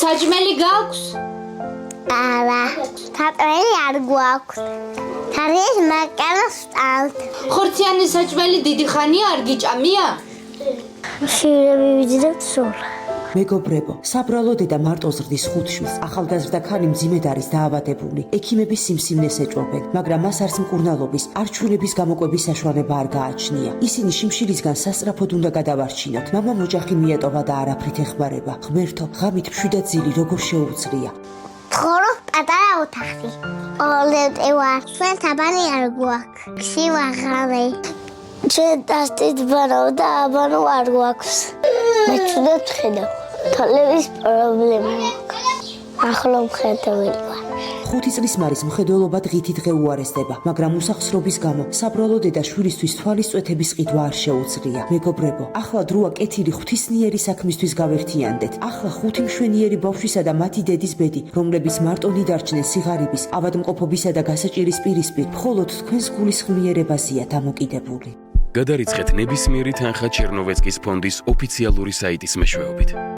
საჭმელი გაქვს? არა, საჭმელი არ გვაქვს. თარიღ მაკაროს ვსწავლთ. ხორციანი საჭმელი დიდი ხანია არ გიჭამია? შივრები ვიძდეთ სულ. მეგობრებო, საბრალო დედა მარტო ზრდის 5 შვილს, ახალგაზრდა ქალი მძიმედ არის დაავადებული. ექიმების სიმსივნეს ეჭვობენ, მაგრამ მას არც მკურნალობის, არც ჩვენების გამოკვების საშუალება არ გააჩნია. ისინი შიმშილისგან სასწრაფოდ უნდა გადავარჩინოთ. მამამ ოჯახი მიატოვა და არაფრით ეხმარება. ღმერთო, ღამით მშვიდად ძილი როგორ შეუძლია. ცხოვრობ პატარა ოთახში. ოლევტე ვარ. ჩვენ თაბანი არ გვაქვს. ქსივაღავე. ჩვენ დასტით ვარავ და აბანო არ გვაქვს. მე თუნდაც ხედავ. თოლების პრობლემა მაქვს. ახლო მხედველი ვარ. 5 წლის მარის მხედველობა დღითი დღე უარესდება, მაგრამ უსახსრობის გამო საბრალო დედა შვილისთვის თვალის წვეთების ყიდვა არ შეუძლია. მეგობრებო, ახლა დროა კეთილი ღვთისმიერი საქმისთვის გავერთიანდეთ. ახლა 5 მშვენიერი ბავშვისა და მათი დედის ბედი, რომლებიც მარტონი დარჩნენ სიღარიბის, ავადმყოფობისა და გასაჭირის პირისპირ, მხოლოდ თქვენს გულის ხმიერებაზეა დამოკიდებული. გადარიცხეთ ნებისმიერი თანხა ჩერნოვეცკის ფონდის ოფიციალური საიტის მეშვეობით.